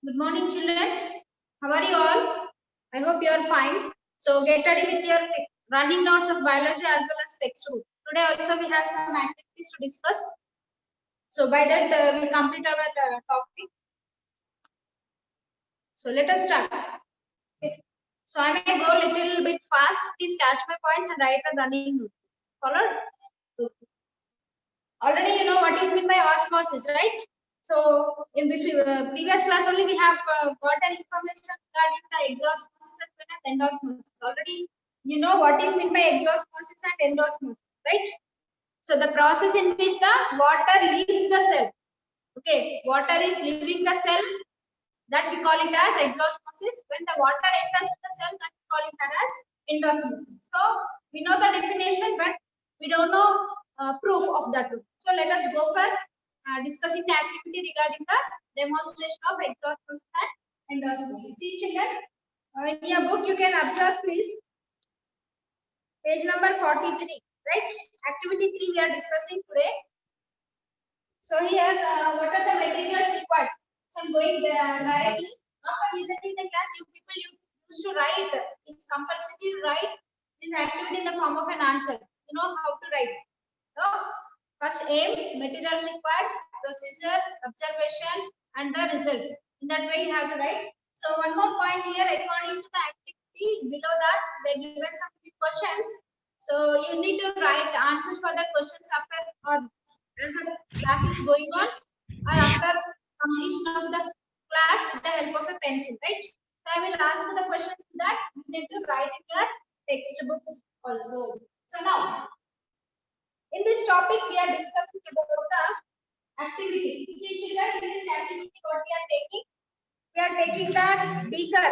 Good morning, children. How are you all? I hope you are fine. So get ready with your running notes of biology as well as textbook. Today also we have some activities to discuss. So by that we'll complete our topic. So let us start. Okay. So I may go a little bit fast. Please catch my points and write a running note. Followed? Okay. Already you know what is meant by osmosis, right? So in the previous class only we have got an information regarding the exosmosis as well as endosmosis. Already you know what is meant by exosmosis and endosmosis, right? So the process in which the water leaves the cell. Okay, water is leaving the cell, that we call it as exosmosis. When the water enters the cell, that we call it as endosmosis. So we know the definition, but we don't know proof of that. So let us go for discussing the activity regarding the demonstration of exosmosis and endosmosis. See children, in your book you can observe please, page number 43, right? Activity 3 we are discussing today. So here, what are the materials required? So I'm going directly. After visiting the class, you people used to write. It's compulsory to write this activity in the form of an answer. You know how to write. So first aim, materials required, procedure, observation, and the result. In that way, you have to write. So one more point here, according to the activity below that, they given some few questions. So you need to write answers for the questions after or as the class is going on or after completion of the class with the help of a pencil, right? So I will ask the questions that you need to write in your textbooks also. So now, in this topic, we are discussing about the activity. See children, in this activity, what we are taking? We are taking the beaker.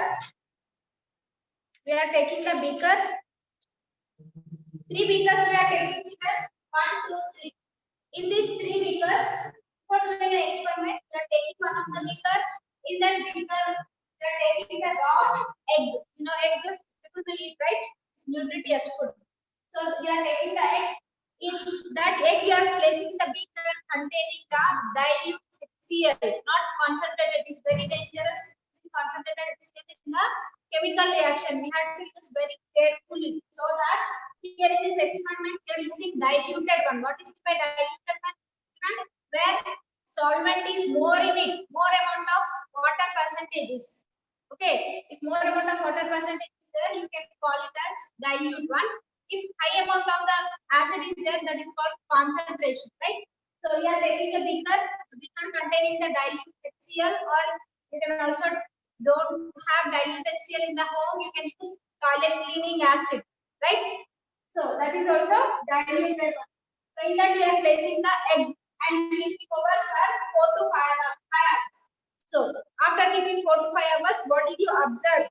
We are taking the beaker. 3 beakers we are taking children. 1, 2, 3. In these 3 beakers, for doing an experiment, we are taking one of the beakers. In that beaker, we are taking the raw egg. You know, egg people will eat, right? It's nutritious food. So we are taking the egg. In that egg, you are placing the beaker containing the dilute HCl, not concentrated. It is very dangerous. Concentrated HCl in the chemical reaction. We have to use very carefully so that here in this experiment we are using diluted one. What is by diluted one? Where solvent is more in it, more amount of water percentages. Okay, if more amount of water percentage is there, you can call it as dilute one. If high amount of the acid is there, that is called concentration, right? So we are taking a beaker containing the dilute HCl, or you can also don't have dilute HCl in the home, you can use toilet cleaning acid, right? So that is also diluted one. So in that we are placing the egg and keeping over for 4 to 5 hours. So after keeping 4 to 5 hours, what did you observe?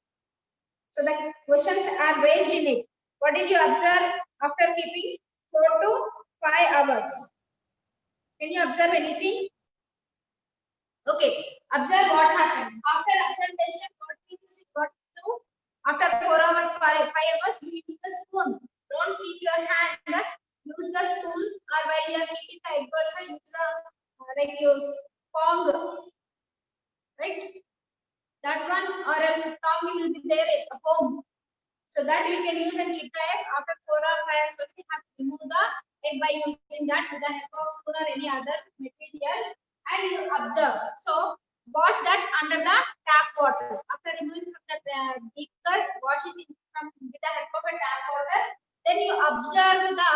So the questions are raised in it. What did you observe after keeping 4 to 5 hours? Can you observe anything? Okay, observe what happens. After observation, what means what to do? After 4 hours, 5 hours, you use the spoon. Don't keep your hand. Use the spoon, or while you are keeping the egg also use the use tong. Right? That one, or else tong will be there at home. So that you can use and keep the egg. After 4 or 5 hours, you have to remove the egg by using that with the help of spoon or any other material, and you observe. So wash that under the tap water. After removing from the beaker, wash it with the help of a tap water. Then you observe the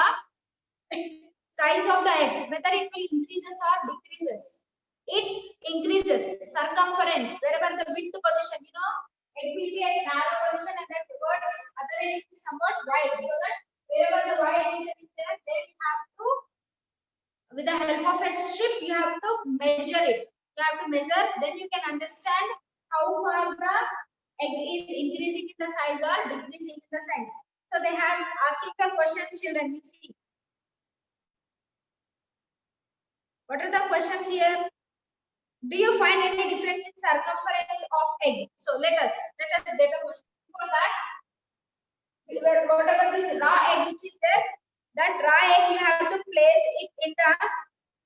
size of the egg, whether it will increases or decreases. It increases circumference wherever the width position, you know, it will be at narrow position and then towards other end it is somewhat wide, so that wherever the wide region is there, then you have to, with the help of a strip, you have to measure it. You have to measure, then you can understand how far the egg is increasing in the size or decreasing in the size. So they have asking the questions, children. You see, what are the questions here? Do you find any difference in circumference of egg? So let us get a question for that. Whatever this raw egg which is there, that raw egg you have to place it in the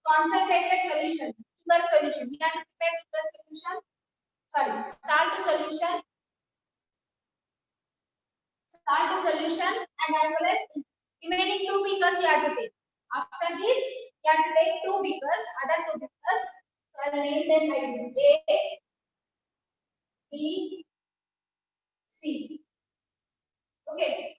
concentrated solution solution. Sugar solution. We have to prepare sugar solution. Sorry, salt solution. Salt solution and as well as remaining 2 beakers you have to take. After this, you have to take 2 beakers, other 2 beakers. So I will name them like this: A, B, C. Okay,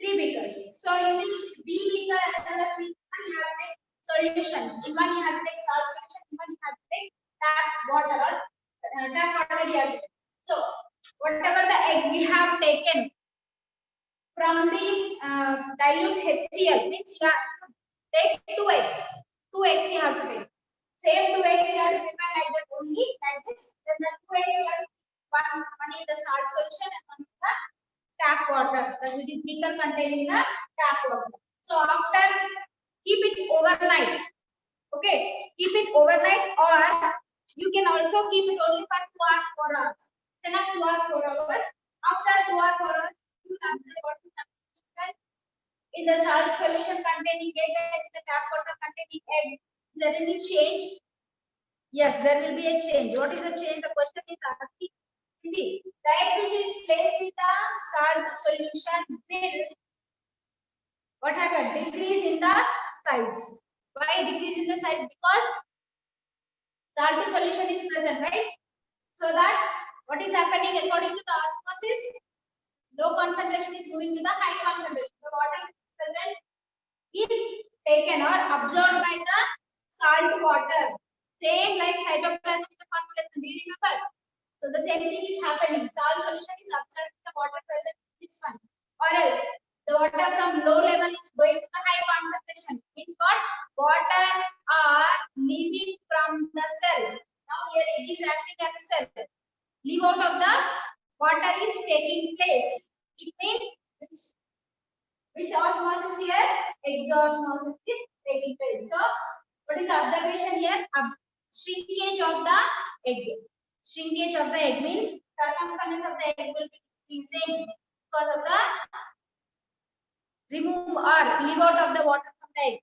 3 beakers. So in this B beaker as well as C beaker, you have to take solutions. In one you have to take salt solution, in one you have to take tap water or tap water you have to take. So whatever the egg we have taken from the dilute HCl means you have to take 2 eggs. 2 eggs you have to take. Same 2 eggs you have to prepare like that only, like this. Then the 2 eggs you have to one in the salt solution and one in the tap water. That is beaker containing the tap water. So after keep it overnight. Okay, keep it overnight, or you can also keep it only for 2 or 4 hours. Then after 2 or 4 hours, after 2 or 4 hours, you have the water in the salt solution containing egg and in the tap water containing egg. Is there any change? Yes, there will be a change. What is the change? The question is asking. See, the egg which is placed in the salt solution will what happened? Decrease in the size. Why decrease in the size? Because salt solution is present, right? So that what is happening according to the osmosis? Low concentration is moving to the high concentration. The water present is taken or absorbed by the salt water. Same like cytoplasm in the first lesson. Do you remember? So the same thing is happening. Salt solution is absorbing the water present in this one. Or else the water from low level is going to the high concentration. Means what? Water are leaving from the cell. Now here it is acting as a cell. Leave out of the water is taking place. It means which osmosis here? Exosmosis is taking place. So what is the observation here? Shrinkage of the egg. Shrinkage of the egg means circumference of the egg will be increasing because of the remove or leave out of the water from the egg.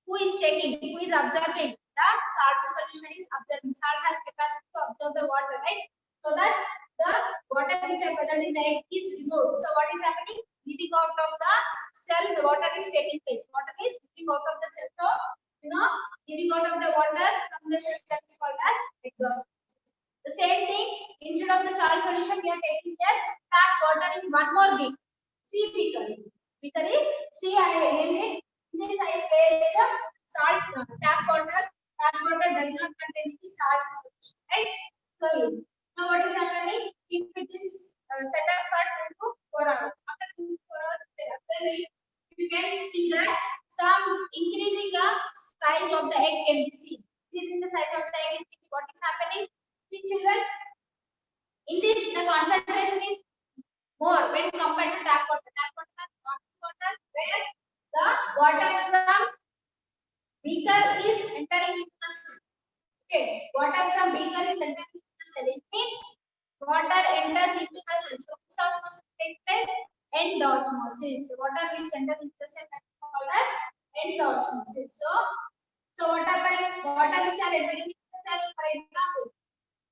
Who is taking? Who is observing? The salt solution is observing. Salt has capacity to absorb the water, right? So that the water which are present in the egg is removed. So what is happening? Leaving out of the cell, the water is taking place. Water is leaving out of the cell. So leaving out of the water from the cell, that is called as exosmosis. The same thing, instead of the salt solution, we are taking here tap water in one more beaker. C beaker. Beaker is C. I named it. This I placed the salt tap water. Tap water does not contain the salt solution, right? So now what is happening? If it is set up for 2 to 4 hours. After 2 to 4 hours, you can see that some increasing the size of the egg can be seen. Increasing the size of the egg is what is happening. See children, in this the concentration is more when compared to tap water. Tap water, water where the water from beaker is entering into the cell. Okay, water from beaker is entering into the cell. It means water enters into the cell. So which osmosis takes place? Endosmosis. The water which enters into the cell is called as endosmosis. So what happened? Water which are entering into the cell, for example,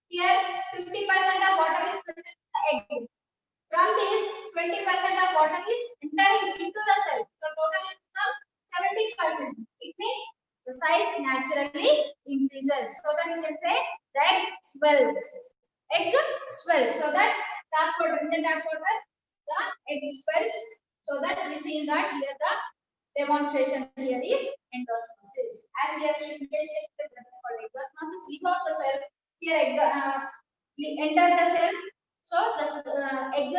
here 50% of water is present in the egg. From this, 20% of water is entering into the cell. So total will become 70%. It means the size naturally increases. So then you can say the egg swells. Egg swells. So that tap water, in the tap water, the egg swells. So that we feel that here the demonstration here is endosmosis. As here shrinkage takes place, that is called endosmosis. Leave out the cell. Here enter the cell. So the egg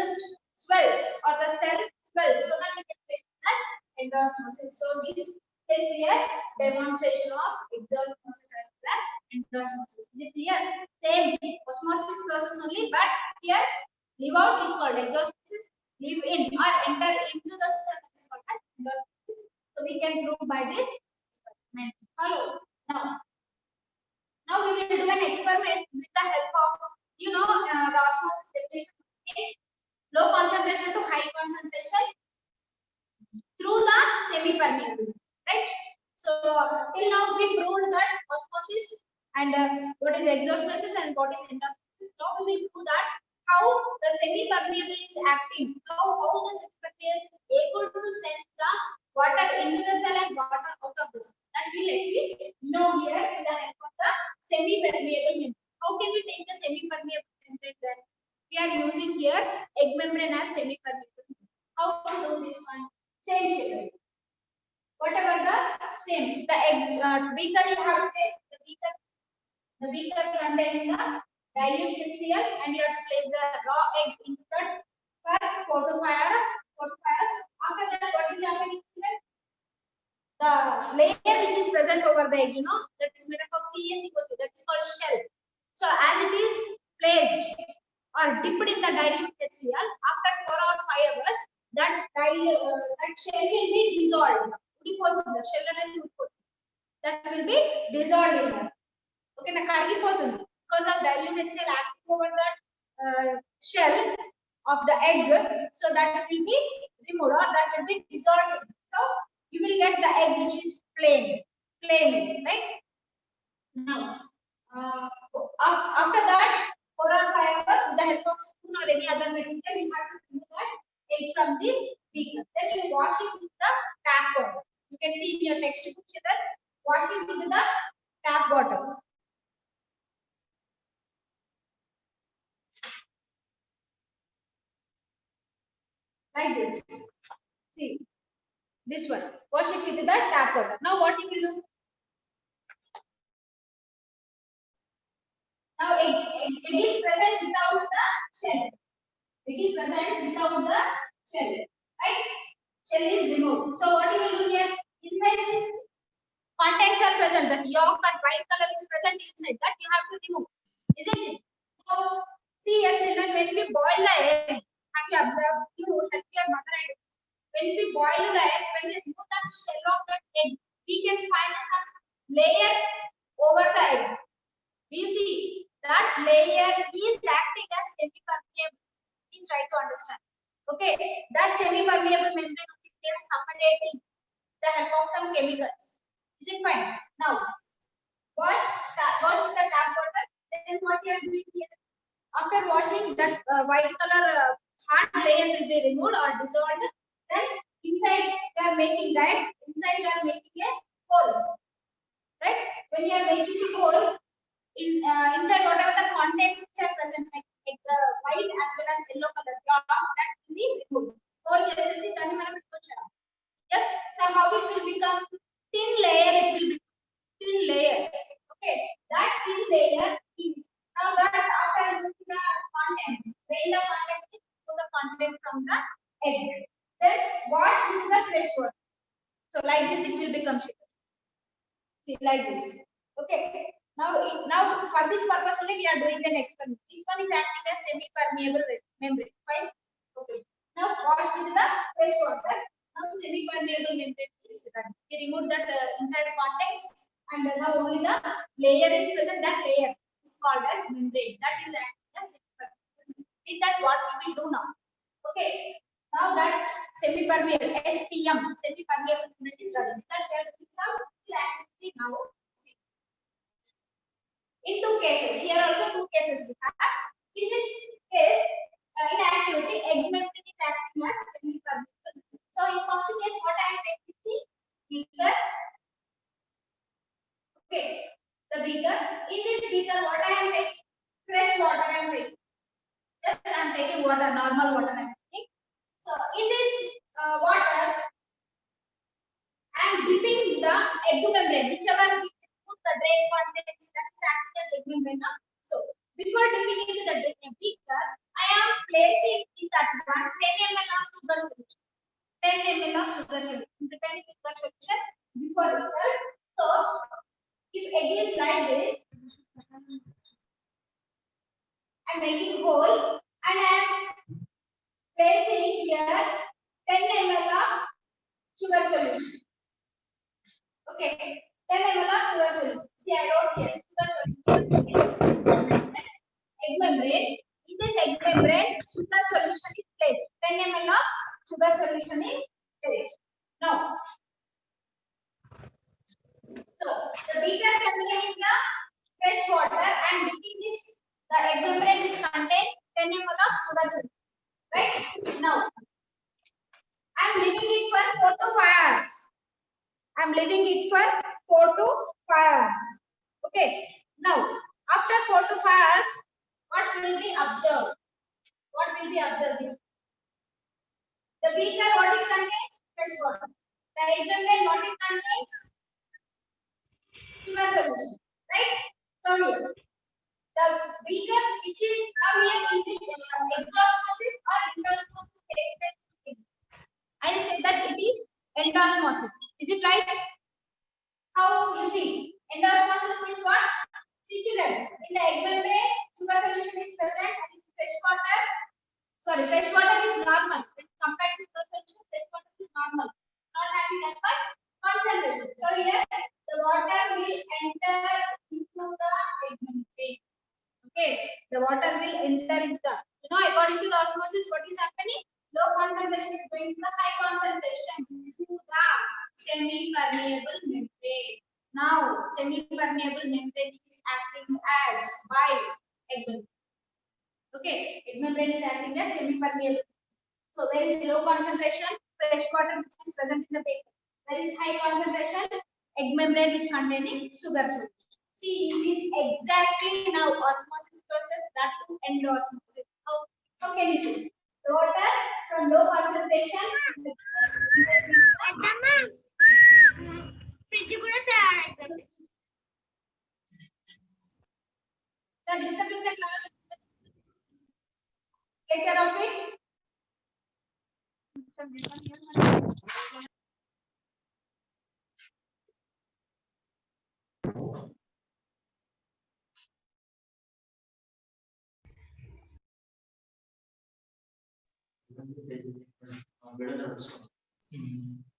swells or the cell swells. So that we can say as endosmosis. So this is here demonstration of exosmosis as well as endosmosis. Is it clear? Same osmosis process only, but here leave out is called exosmosis. Leave in or enter into the cell is called as endosmosis. So we can prove by this experiment. Follow. Now we will do an experiment with the help of the osmosis definition. Okay? Low concentration to high concentration through the semi-permeable, right? So till now we proved that osmosis and what is exosmosis and what is endosmosis. Now we will do that how the semi-permeable is acting. Now how the semi-permeable is able to send the water into the cell and water out of the cell. That will let me know here with the help of the semi-permeable membrane. How can we take the semi-permeable membrane then? We are using here egg membrane as semi-permeable. How to do this one? Same children. Whatever the same. The egg beaker you have to take the beaker containing the dilute HCl and you have to place the raw egg into that for 4 to 5 hours. 4 to 5 hours. After that, what is happening? The layer which is present over the egg, that is made up of CaCO2. That is called shell. So as it is placed or dipped in the dilute HCl, after 4 or 5 hours, that shell will be dissolved. The shell that will be dissolved in that. Okay, na karigipotundi because of dilute HCl acting over the shell of the egg, so that will be removed or that will be dissolved. So you will get the egg which is plain, right? Now, after that, 4 or 5 hours, with the help of spoon or any other material, you have to remove that egg from this beaker. Then you wash it with the tap water. You can see in your textbook that wash it with the tap water. Like this. See, this one. Wash it with the tap water. Now what you will do? Now egg is present without the shell. Egg is present without the shell. Right? Shell is removed. So what you will do here? Inside this contents are present. That yolk and white color is present inside. That you have to remove. Isn't it? So see here children, when we boil the egg, have you observed? You help your mother and when we boil the egg, when we remove the shell of that egg, we can find some layer over the egg. Do you see? That layer is acting as semi-permeable. Please try to understand. Okay, that semi-permeable membrane is separating the help of some chemicals. Is it fine? Now, wash with the tap water. Then what you are doing here? After washing, that white color hard layer will be removed or dissolved. Then inside you are making right. Inside you are making a hole. Right? When you are making a hole, inside whatever the contents which are present, like the white as well as yellow color, that will be removed. Or yes, so how it will become thin layer? It will be thin layer. Okay, that thin layer is now that after removing the contents, drain the contents to the content from the egg. Then wash with the fresh water. So like this, it will become chicken. See, like this. Okay. Now for this purpose only we are doing an experiment. This one is acting as semi-permeable membrane. Fine. Okay. Now wash with the fresh water. Now semi-permeable membrane is done. We remove that inside contents, and now only the layer is present. That layer is called as membrane. That is acting as semi-permeable. With that, what we will do now? Okay. Now that semi-permeable SPM, semi-permeable membrane is running. That we are doing some activity now. In two cases, here also two cases we have. In this case, in activity, egg membrane is acting as semi-permeable. So in first case, what I am taking? See, beaker. Okay, the beaker. In this beaker, what I am taking? Fresh water I am taking. Just I am taking water, normal water I am taking. So in this water, I am dipping the egg membrane, whichever we put the drain contents that is acting as egg membrane. So before dipping into the beaker, I am placing in that one 10 ml of sugar solution. 10 ml of sugar solution. Preparing sugar solution before itself. So if egg is like this, I am making hole and I am placing here 10 ml of sugar solution. Okay, 10 ml of sugar solution. See, I wrote here sugar solution. Egg membrane. In this egg membrane, sugar solution is placed. 10 ml of sugar solution is placed. Now, so the beaker containing the fresh leaving it for 4 to 5 hours. Okay. Now, after 4 to 5 hours, what will be observed? What will be observed is the beaker, what it contains? Fresh water. The egg membrane, what it contains? Sugar solution. Right? So here, the beaker which is now here in the exosmosis or endosmosis takes. I will say that it is endosmosis. Is it right? How you see? Endosmosis means what? See children, in the egg membrane, sugar solution is present and in fresh water. Sorry, fresh water is normal. When compared to sugar solution, fresh water is normal. Not having that much concentration. So here, the water will enter into the egg membrane. Okay, the water will enter into the. According to the osmosis, what is happening? Low concentration is going to the high concentration to the semi-permeable membrane. Now, semi-permeable membrane is acting as by egg membrane. Okay, egg membrane is acting as semi-permeable. So, there is low concentration, fresh water which is present in the paper. There is high concentration, egg membrane which containing sugar solution. See, it is exactly now osmosis process that to endosmosis. How can you see? The water from low concentration. That disturbing the class. Take care of it.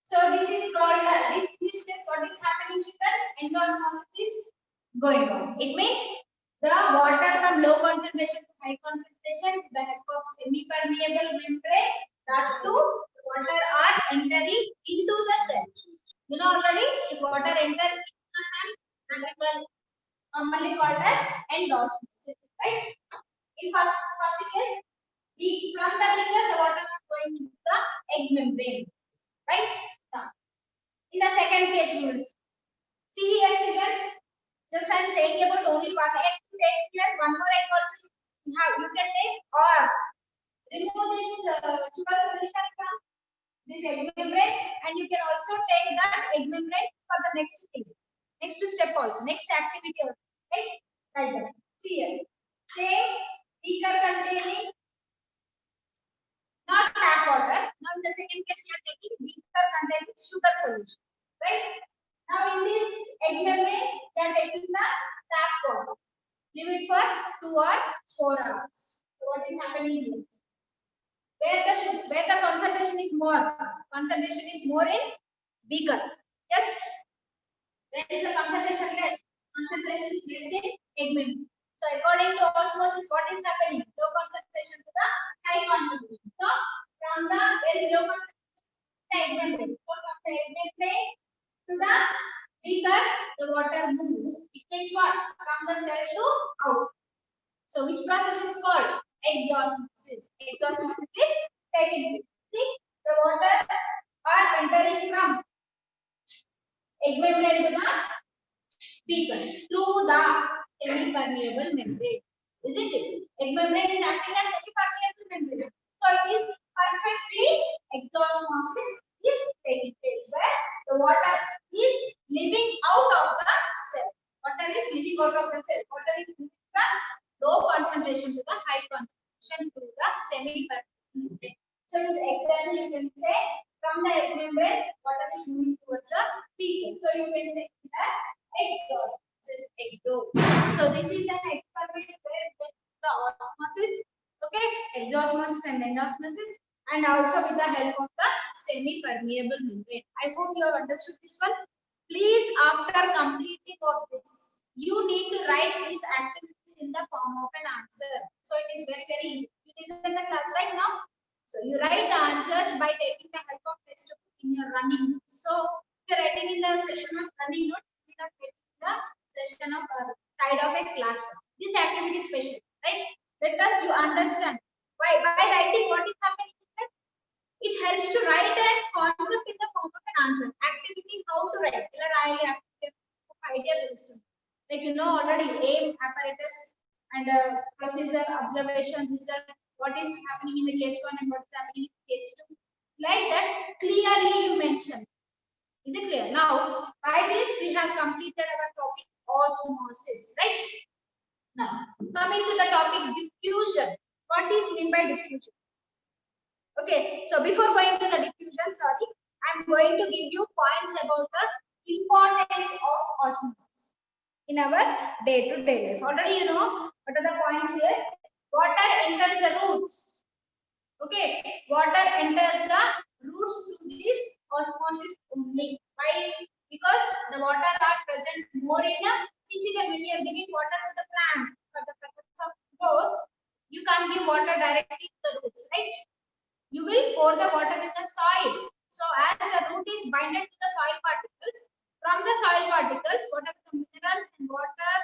So this is called this is what is happening here. Endosmosis is going on. It means the water from low concentration to high concentration with the help of semi-permeable membrane, that too water are entering into the cell. You know already, if water enter into the cell, that we will commonly called as endosmosis, right? In first case, from the beaker the water is going into the egg membrane, right? Now, in the second case, we will see here, children. Just I am saying about only one egg to take here. One more egg also you can take, or remove this sugar solution from this egg membrane, and you can also take that egg membrane for the next thing, next step also, next activity also, right? Like that. See here, same beaker containing not tap water. Now in the second case, we are taking beaker containing sugar solution, right? Now in this egg membrane, we are taking the tap water. Leave it for 2 or 4 hours. So what is happening here? Where the concentration is more? Concentration is more in beaker. Yes. Where is the concentration less? Concentration is less in egg membrane. So according to osmosis, what is happening? Low concentration to the high concentration. So from the where is low concentration? The egg membrane. So from the egg membrane to the beaker, the water moves. It means what? From the cell to out. So which process is called? Exosmosis. Exosmosis is taking place. See, the water are entering from egg membrane to the beaker through the semi-permeable membrane. Isn't it? Egg membrane is acting as semi-permeable membrane. So it is perfectly exosmosis is taking place where the water is leaving out of the cell. Water is leaving out of the cell. Water is moving from low concentration to the high concentration to the semi-permeable membrane. So it is exactly you can say from the egg membrane, water is moving towards the beaker. So you can say that exosmosis, exo. So this is an experiment where the osmosis, okay, exosmosis and endosmosis, and also with the help of the semi-permeable membrane. I hope you have understood this one. Please, after completing of this, you need to write these activities in the form of an answer. So it is very easy. It is in the class right now. So you write the answers by taking the help of text book in your running notes. So if you're writing in the session of running notes, you are getting the session of side of a classroom. This activity is special, right? Let us you understand why by writing what is happening. It helps to write a concept in the form of an answer. Activity, how to write. ఇలా రాయాలి activity ఒక idea తెలుస్తుంది. Like you know already aim, apparatus, and procedure, observation, result. What is happening in the case one and what is happening in case two. Like that, clearly you mention. Is it clear? Now, by this we have completed our topic osmosis, right? Now, coming to the topic diffusion. What is mean by diffusion? Okay, so before going to the diffusion, sorry, I'm going to give you points about the importance of osmosis in our day-to-day life. Already you know what are the points here. Water enters the roots. Okay, water enters the roots through this osmosis only. Why? Because the water are present more in the when we are giving water to the plant for the purpose of growth, you can't give water directly to the roots, right? You will pour the water in the soil. So as the root is binded to the soil particles, from the soil particles, whatever the minerals and water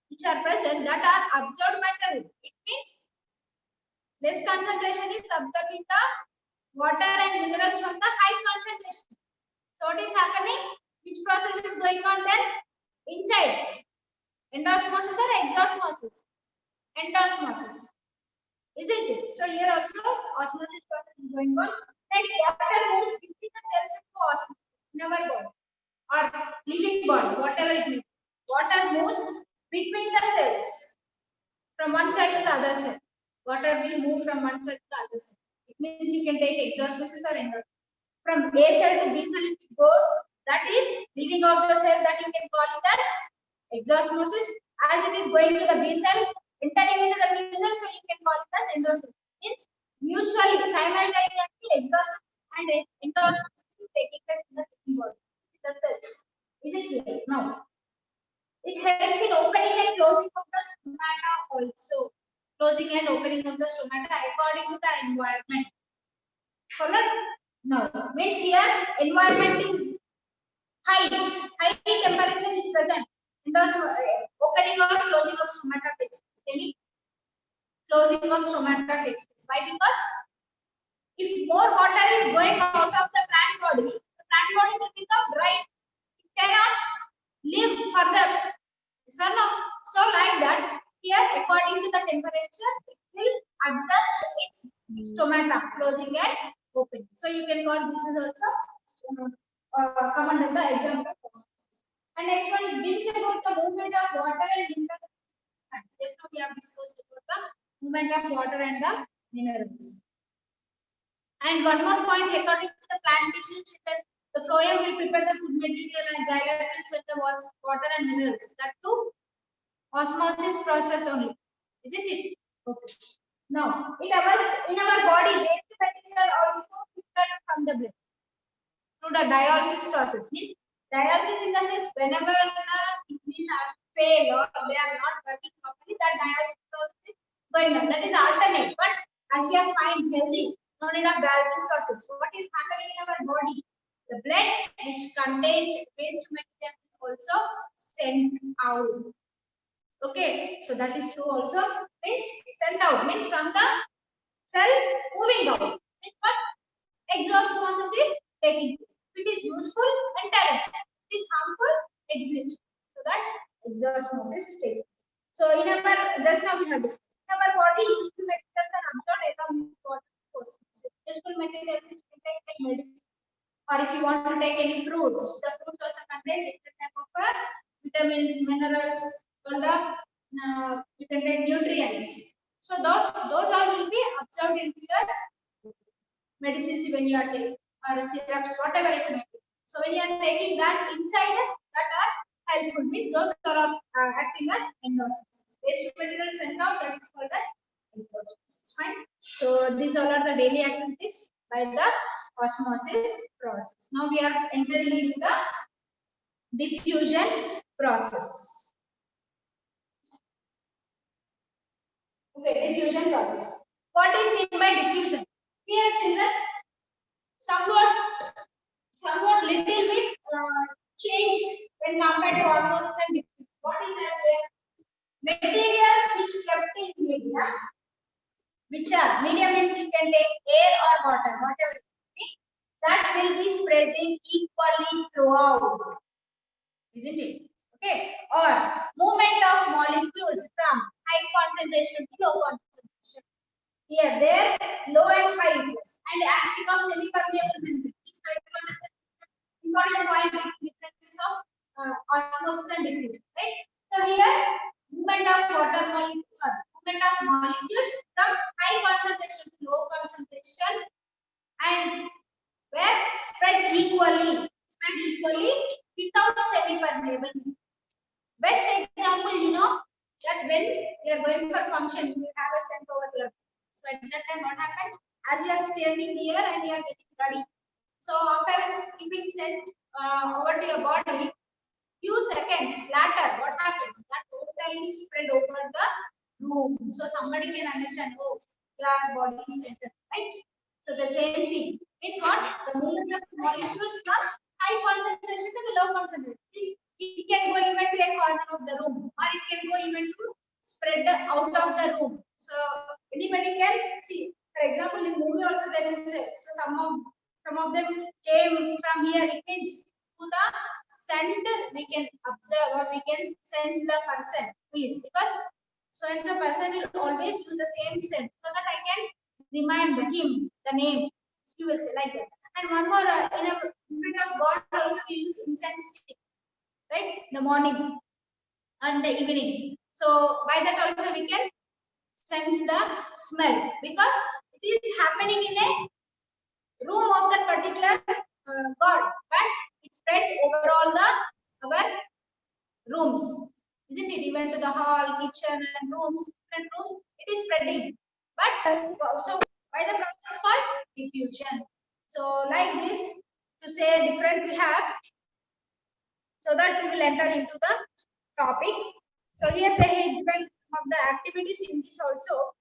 which are present that are absorbed by the root. It means less concentration is absorbed in the water and minerals from the high concentration. So what is happening? Which process is going on then? Inside. Endosmosis or exosmosis? Endosmosis. Isn't it? So here also osmosis process is going on. Next, water moves between the cells into osmosis in our body or living body, whatever it means. Water moves between the cells from one side to the other side. Water will move from one side to the other side. It means you can take exosmosis or endosmosis. From A cell to B cell if it goes, that is leaving out the cell, that you can call it as exosmosis. As it is going to the B cell, entering into the B cell, so you can call it as endosmosis. Means mutually, simultaneously, exosmosis and endosmosis is taking place in the living body, the cells. Is it clear? Now, it helps in opening and closing of the stomata also. Closing and opening of the stomata according to the environment. Follow? No. Means here environment is high temperature is present in the opening or closing of stomata takes place. Any closing of stomata takes place. Why? Because if more water is going out of the plant body will become dry. It cannot live further. So no. So like that, here according to the temperature, it will adjust its stomata, closing and opening. So you can call this is also come under the example of osmosis. And next one, it brings about the movement of water and minerals. Just now we have discussed about the movement of water and the minerals. And one more point, according to the plant tissue, the phloem will prepare the food material and xylem will set the water and minerals. That too, osmosis process only. Isn't it? Okay. Now, it was in our body, waste material also filtered from the blood through the dialysis process. Means dialysis in the sense whenever the kidneys are failed or they are not working properly, that dialysis process is going on. That is alternate. But as we are fine, healthy, no need of dialysis process. What is happening in our body? The blood which contains waste material is also sent out. Okay, so that is true also. Means sent out means from the cells moving out. Means what? Exosmosis is taking place. If it is useful, enter it. If it is harmful, exit. So that exosmosis takes place. So in our just now we have discussed. In our body, useful materials are absorbed along with water. Useful materials which we take like medicine. Or if you want to take any fruits, the fruits also contain different type of vitamins, minerals, all the you can take nutrients. So those all will be absorbed into your medicines when you are taking or syrups, whatever it may be. So when you are taking that inside that are helpful, means those are acting as endosmosis. Waste material sent out, that is called as endosmosis. Fine. So these all are the daily activities by the osmosis process. Now we are entering into the diffusion process. Okay, diffusion process. What is meant by diffusion? Here, children, somewhat little bit changed when compared to osmosis and diffusion. What is that there? Materials which kept in media which are medium means you can take air or water, whatever it be, that will be spreading equally throughout, isn't it? Okay. Or movement of molecules from high concentration to low concentration. Here, there, low and high equals. And acting of semi-permeable membrane. Please try to understand the important point between differences of osmosis and diffusion, right? So here, movement of water molecules, sorry, movement of molecules from high concentration to low concentration, and where spread equally without semi-permeable membrane. Best example, that when you are going for function, you have a scent over your. So at that time, what happens? As you are standing here and you are getting ready. So after keeping scent over to your body, few seconds later, what happens? That totally spread over the room. So somebody can understand, oh, your body is scented, right? So the same thing. It's what? The movement of molecules from high concentration to the low concentration. It can go even to a corner of the room, or it can go even to spread out of the room. So anybody can see. For example, in movie also there is so some of them came from here. It means to the center we can observe or we can sense the person who is, because so and so person will always use the same scent so that I can remind him the name. You will say like that. And one more in a front of God also we use incense stick, right? The morning and the evening. So by that also we can sense the smell, because it is happening in a room of that particular God, but it spreads over all the our rooms, isn't it? Even to the hall, kitchen, and rooms, different rooms, it is spreading. But so by the process called diffusion. So like this, to say different we have, so that we will enter into the topic. So here they have given some of the activities in this also.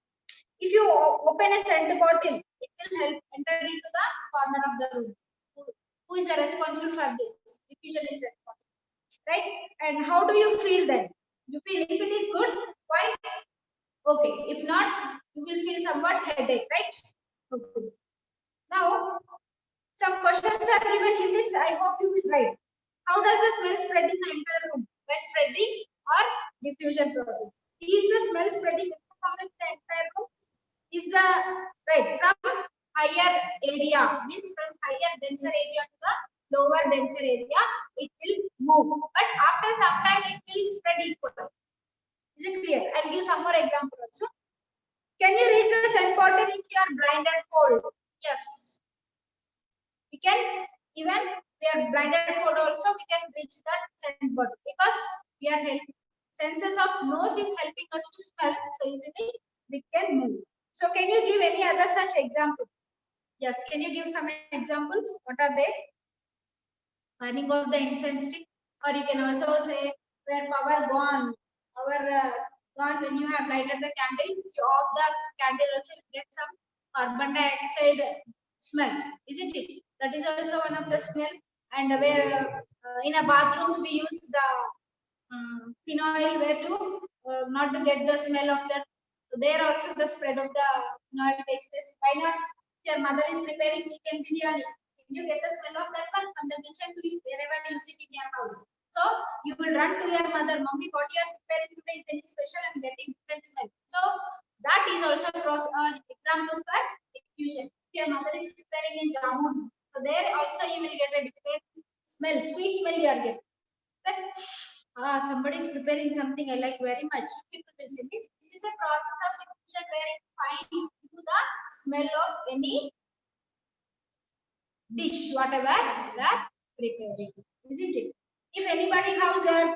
If you open a scent bottle, it will help enter into the corner of the room. Who is responsible for this? Diffusion is responsible, right? And how do you feel then? You feel if it is good, why? Okay. If not, you will feel somewhat headache, right? Okay. Now, some questions are given in this. I hope you will write. How does the smell spread in the entire room? By spreading or diffusion process. Is the smell spreading in the entire room? Is the right from higher area, means from higher denser area to the lower denser area, it will move. But after some time, it will spread equally. Is it clear? I'll give some more example also. Can you reach the scent bottle if you are blinded cold? Yes. We can, even we are blinded cold also, we can reach that scent bottle because we are helping. Senses of nose is helping us to smell, so easily we can move. So can you give any other such example? Yes, can you give some examples? What are they? Burning of the incense stick, or you can also say where power gone, power gone when you have lighted the candle. If you off the candle, also you get some carbon dioxide smell, isn't it? That is also one of the smell. And where in a bathrooms we use the phenol where to not to get the smell of that. So there also the spread of the phenol takes place. Why not? Your mother is preparing chicken biryani. You get the smell of that one from the kitchen to you, wherever you sit in your house. So you will run to your mother, mommy, what you are preparing today is very special and getting different smell. So that is also an example for diffusion. If your mother is preparing in jamun, so there also you will get a different smell, sweet smell you are getting. Somebody is preparing something I like very much. People will say this is a process of diffusion where it finds into the smell of any dish, whatever they are preparing, isn't it? If anybody house are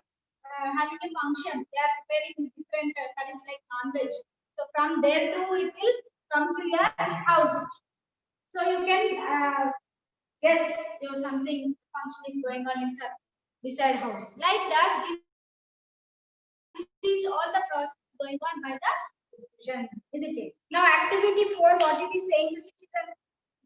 having a function, they are preparing different curries like non-veg. So from there too, it will come to your house. So you can guess something function is going on inside beside house. Like that, this is all the process going on by the diffusion, isn't it? Now activity 4, what it is saying, you see that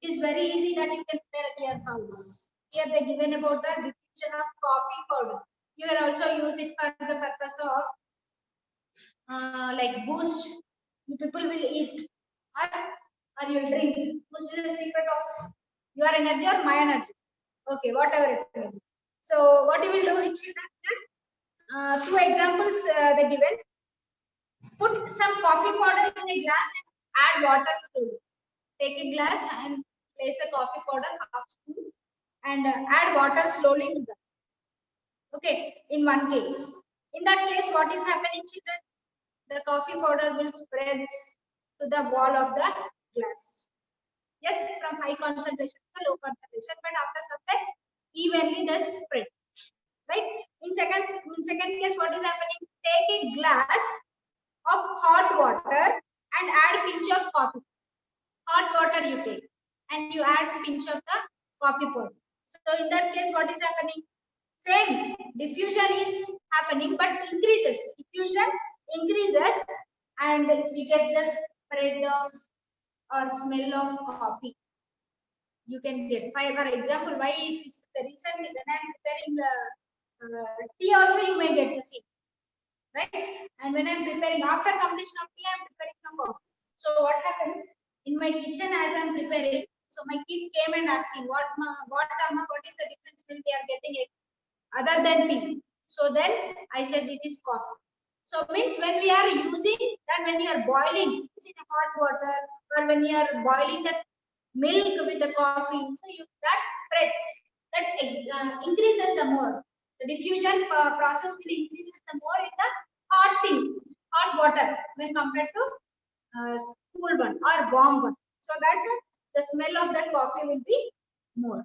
it is very easy that you can prepare at your house. Here they given about the diffusion of coffee powder. You can also use it for the purpose of like boost. People will eat or you'll drink. Which is the secret of your energy or my energy? Okay, whatever it may be. So what you will do in children, two examples they given. Put some coffee powder in a glass and add water slowly. Take a glass and place a coffee powder half spoon and add water slowly to that. Okay, in one case. In that case, what is happening, children? The coffee powder will spread to the wall of the glass. Yes, from high concentration to low concentration, but after some time, evenly they spread. Right? In second case, what is happening? Take a glass of hot water and add pinch of coffee. Hot water you take and you add pinch of the coffee powder. So in that case, what is happening? Same diffusion is happening, but increases. Diffusion increases, and we get the spread of or smell of coffee. You can get. For example, why it is recently when I am preparing tea, also you may get the same, right? And when I am preparing after completion of tea, I am preparing some coffee. So what happened in my kitchen as I am preparing? So my kid came and asking, what Amma, what is the difference when we are getting other than tea? So then I said it is coffee. So means when we are using that, when you are boiling in hot water, or when you are boiling the milk with the coffee, so that spreads, that increases the more. The diffusion process will increases the more in the hot water when compared to cool one or warm one. So that the smell of that coffee will be more.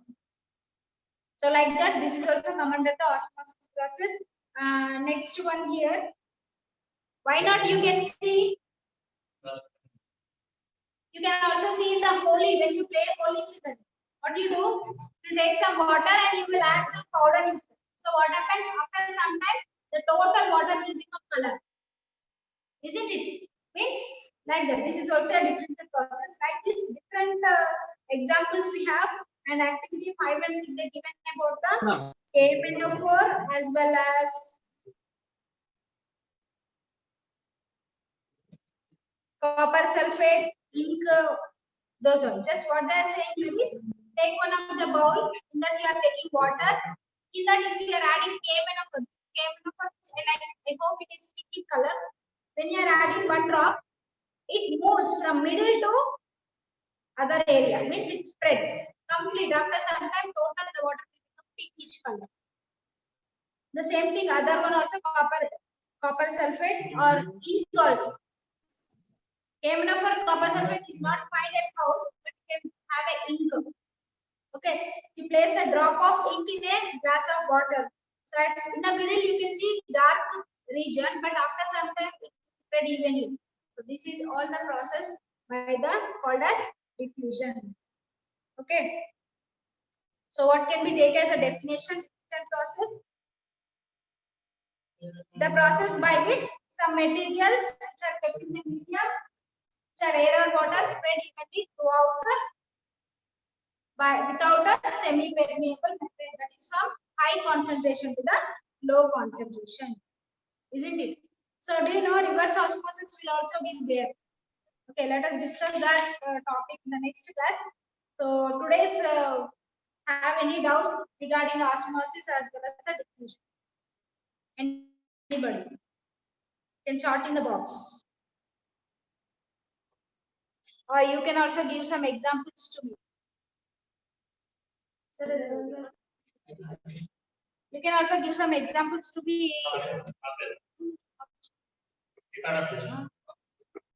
So like that, this is also come under the osmosis process. Next one here. Why not? You can see. You can also see in the Holi, when you play Holi children. What do? You take some water and you will add some powder in it. So what happens after some time? The total water will become color. Isn't it? Means like that. This is also a different process. Like this, different examples we have, and activity 5 and 6 they given about the KMNO4 as well as copper sulfate, ink, those are just what they are saying here is take one of the bowl, in that you are taking water, in that if you are adding KMNO4, I hope it is sticky color. When you are adding one drop, it moves from middle to other area, means it spreads complete. After some time, total the water will become pinkish color. The same thing, other one also copper sulfate or ink also. KMNO4 copper sulfate is not found at house, but you can have an ink. Okay, you place a drop of ink in a glass of water. So in the middle you can see dark region, but after some time it spread evenly. So this is all the process by the called as diffusion. Okay. So what can we take as a definition process? The process by which some materials which are kept in the medium, which are air or water, spread evenly throughout without a semi-permeable membrane, that is from high concentration to the low concentration, isn't it? So do you know reverse osmosis will also be there? Okay, let us discuss that topic in the next class. So today's have any doubt regarding osmosis as well as the diffusion? Anybody can chart in the box, or you can also give some examples to me. You can also give some examples to be.